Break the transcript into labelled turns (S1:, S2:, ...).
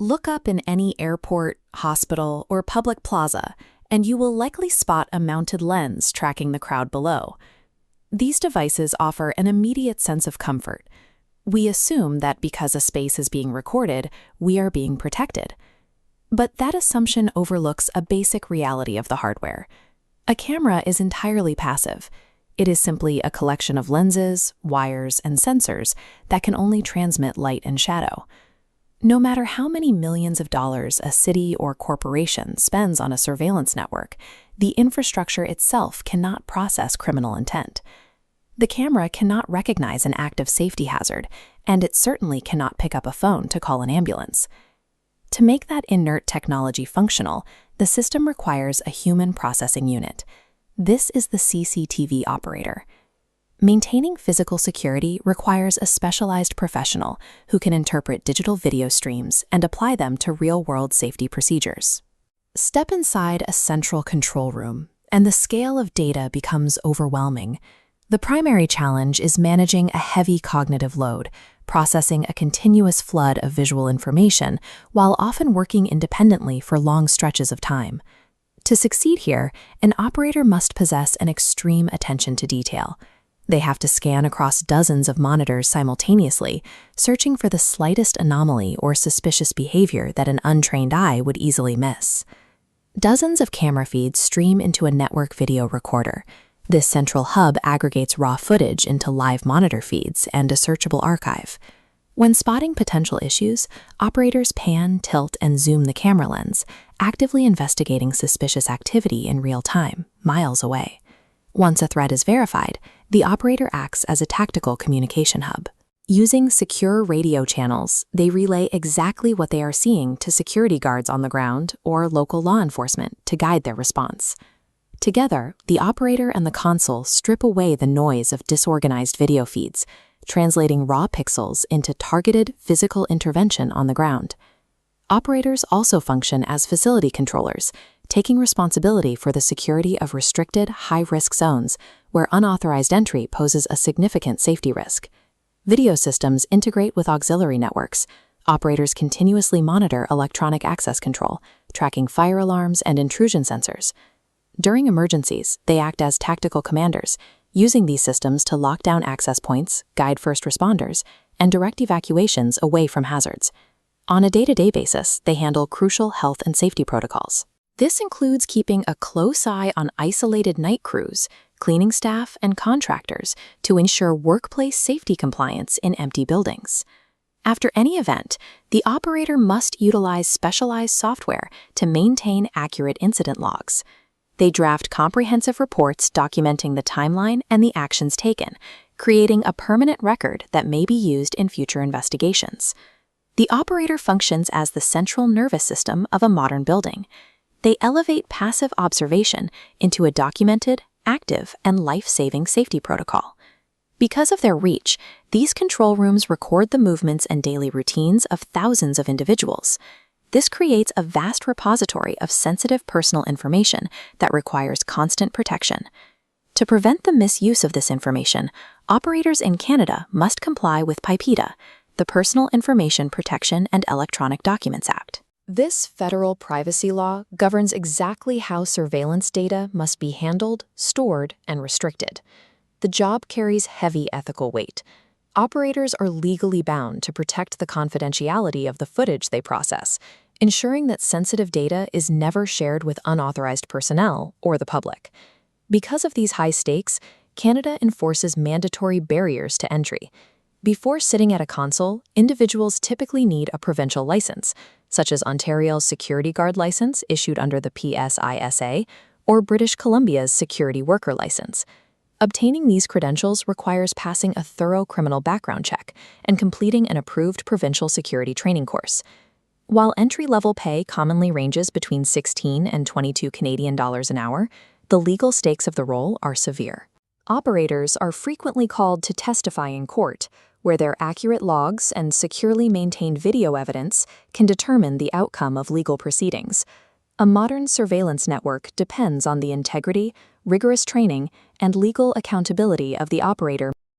S1: Look up in any airport, hospital, or public plaza, and you will likely spot a mounted lens tracking the crowd below. These devices offer an immediate sense of comfort. We assume that because a space is being recorded, we are being protected. But that assumption overlooks a basic reality of the hardware. A camera is entirely passive. It is simply a collection of lenses, wires, and sensors that can only transmit light and shadow. No matter how many millions of dollars a city or corporation spends on a surveillance network, the infrastructure itself cannot process criminal intent. The camera cannot recognize an active safety hazard, and it certainly cannot pick up a phone to call an ambulance. To make that inert technology functional, the system requires a human processing unit. This is the CCTV operator. Maintaining physical security requires a specialized professional who can interpret digital video streams and apply them to real-world safety procedures. Step inside a central control room, and the scale of data becomes overwhelming. The primary challenge is managing a heavy cognitive load, processing a continuous flood of visual information while often working independently for long stretches of time. To succeed here, an operator must possess an extreme attention to detail. They have to scan across dozens of monitors simultaneously, searching for the slightest anomaly or suspicious behavior that an untrained eye would easily miss. Dozens of camera feeds stream into a network video recorder. This central hub aggregates raw footage into live monitor feeds and a searchable archive. When spotting potential issues, operators pan, tilt, and zoom the camera lens, actively investigating suspicious activity in real time, miles away. Once a threat is verified, the operator acts as a tactical communication hub. Using secure radio channels, they relay exactly what they are seeing to security guards on the ground or local law enforcement to guide their response. Together, the operator and the console strip away the noise of disorganized video feeds, translating raw pixels into targeted physical intervention on the ground. Operators also function as facility controllers, taking responsibility for the security of restricted, high-risk zones where unauthorized entry poses a significant safety risk. Video systems integrate with auxiliary networks. Operators continuously monitor electronic access control, tracking fire alarms and intrusion sensors. During emergencies, they act as tactical commanders, using these systems to lock down access points, guide first responders, and direct evacuations away from hazards. On a day-to-day basis, they handle crucial health and safety protocols. This includes keeping a close eye on isolated night crews, cleaning staff, and contractors to ensure workplace safety compliance in empty buildings. After any event, the operator must utilize specialized software to maintain accurate incident logs. They draft comprehensive reports documenting the timeline and the actions taken, creating a permanent record that may be used in future investigations. The operator functions as the central nervous system of a modern building. They elevate passive observation into a documented, active, and life-saving safety protocol. Because of their reach, these control rooms record the movements and daily routines of thousands of individuals. This creates a vast repository of sensitive personal information that requires constant protection. To prevent the misuse of this information, operators in Canada must comply with PIPEDA, the Personal Information Protection and Electronic Documents Act. This federal privacy law governs exactly how surveillance data must be handled, stored, and restricted. The job carries heavy ethical weight. Operators are legally bound to protect the confidentiality of the footage they process, ensuring that sensitive data is never shared with unauthorized personnel or the public. Because of these high stakes, Canada enforces mandatory barriers to entry. Before sitting at a console, individuals typically need a provincial license, such as Ontario's Security Guard license issued under the PSISA or British Columbia's Security Worker license. Obtaining these credentials requires passing a thorough criminal background check and completing an approved provincial security training course. While entry-level pay commonly ranges between 16 and 22 Canadian dollars an hour, the legal stakes of the role are severe. Operators are frequently called to testify in court, where their accurate logs and securely maintained video evidence can determine the outcome of legal proceedings. A modern surveillance network depends on the integrity, rigorous training, and legal accountability of the operator.